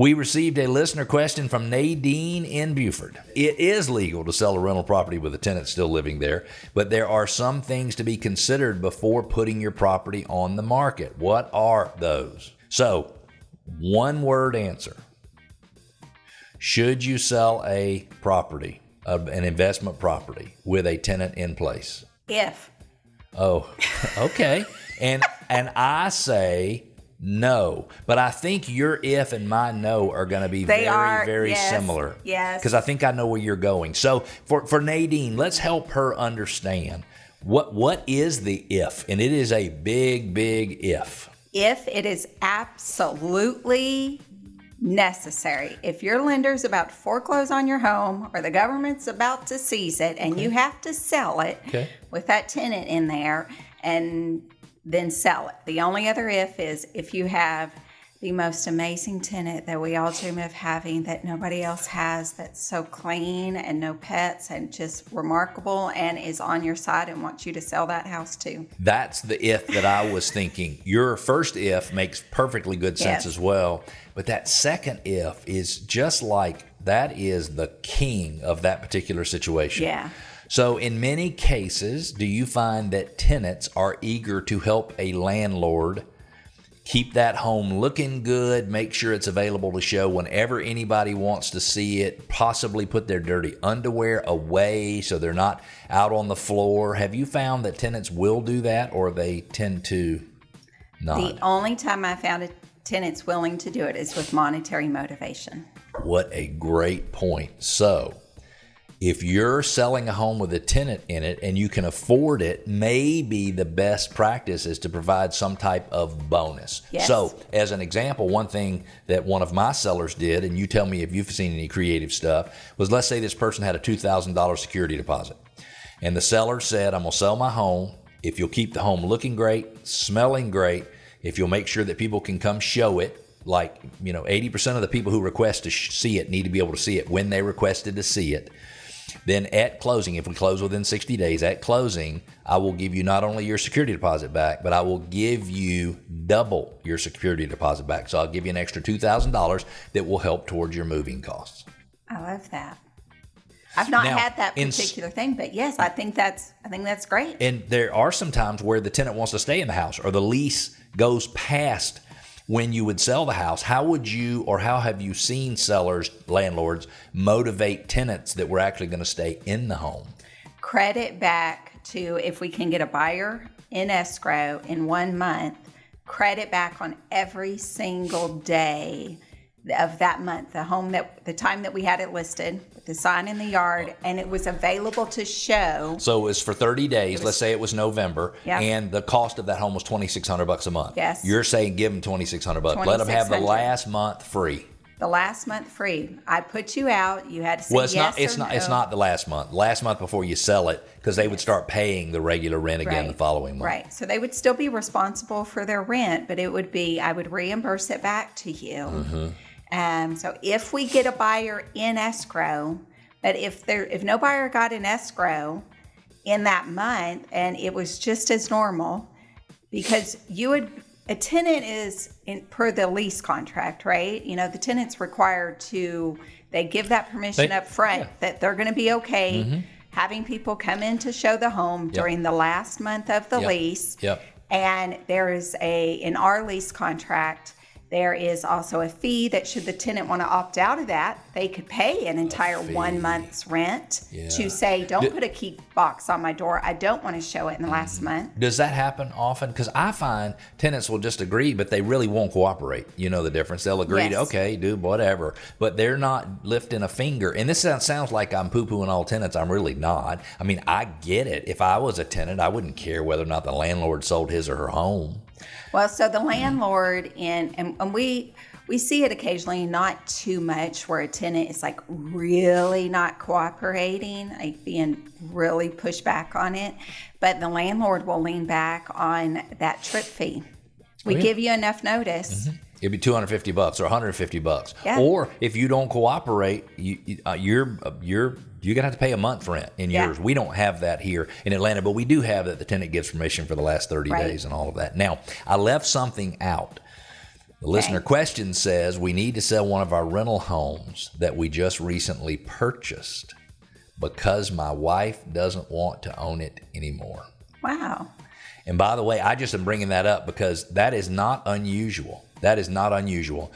We received a listener question from Nadine in Beaufort. It is legal to sell a rental property with a tenant still living there, but there are some things to be considered before putting your property on the market. What are those? So, one word answer. Should you sell a property, an investment property, with a tenant in place? If. Oh, okay. And I say no, but I think your if and my no are going to be very similar. Yes. Because I think I know where you're going. So for Nadine, let's help her understand what is the if, and it is a big if. If it is absolutely necessary. If your lender's about to foreclose on your home or the government's about to seize it and you have to sell it with that tenant in there, and then sell it. The only other if is if you have the most amazing tenant that we all dream of having that nobody else has, that's so clean and no pets and just remarkable and is on your side and wants you to sell that house too. That's the if that I was thinking. Your first if makes perfectly good sense as well. But that second if is just like, that is the king of that particular situation. Yeah. So in many cases, do you find that tenants are eager to help a landlord keep that home looking good, make sure it's available to show whenever anybody wants to see it, possibly put their dirty underwear away so they're not out on the floor? Have you found that tenants will do that, or they tend to not? The only time I found a tenant's willing to do it is with monetary motivation. What a great point. So if you're selling a home with a tenant in it and you can afford it, maybe the best practice is to provide some type of bonus. Yes. So as an example, one thing that one of my sellers did, and you tell me if you've seen any creative stuff, was, let's say this person had a $2,000 security deposit. And the seller said, I'm going to sell my home if you'll keep the home looking great, smelling great, if you'll make sure that people can come show it. Like, 80% of the people who request to see it need to be able to see it when they requested to see it. Then at closing, if we close within 60 days, at closing, I will give you not only your security deposit back, but I will give you double your security deposit back. So I'll give you an extra $2,000 that will help towards your moving costs. I love that. I've not had that particular thing, but yes, I think that's great. And there are some times where the tenant wants to stay in the house, or the lease goes past when you would sell the house. How would you, or how have you seen sellers, landlords, motivate tenants that were actually going to stay in the home? Credit back to, if we can get a buyer in escrow in 1 month, credit back on every single day of that month, the time that we had it listed, with the sign in the yard, and it was available to show. So it was for 30 days. Let's say it was November, yeah, and the cost of that home was $2,600 a month. Yes. You're saying give them $2,600. Let them have the last month free. The last month free. I put you out. You had to say it's not the last month. Last month before you sell it, because they would start paying the regular rent again the following month. Right. So they would still be responsible for their rent, but it would be, I would reimburse it back to you. Mm-hmm. So if we get a buyer in escrow, but if no buyer got in escrow in that month, and it was just as normal, because a tenant is per the lease contract, right? The tenant's required they give that permission up front that they're going to be okay having people come in to show the home during the last month of the lease. Yep. And there is in our lease contract, there is also a fee that, should the tenant want to opt out of that, they could pay an entire 1 month's rent to say, don't put a key box on my door. I don't want to show it in the last month. Does that happen often? Because I find tenants will just agree, but they really won't cooperate. You know the difference. They'll agree to, okay, do whatever, but they're not lifting a finger. And this sounds like I'm poo-pooing all tenants. I'm really not. I mean, I get it. If I was a tenant, I wouldn't care whether or not the landlord sold his or her home. Well, so the landlord, and we see it occasionally, not too much, where a tenant is like really not cooperating, like being really pushed back on it. But the landlord will lean back on that trip fee. We give you enough notice. Mm-hmm. It'd be $250 or $150. Yeah. Or if you don't cooperate, you're gonna have to pay a month rent in yours. We don't have that here in Atlanta, but we do have that the tenant gives permission for the last 30 days and all of that. Now, I left something out. The listener question says, we need to sell one of our rental homes that we just recently purchased because my wife doesn't want to own it anymore. Wow. And by the way, I just am bringing that up because that is not unusual. That is not unusual.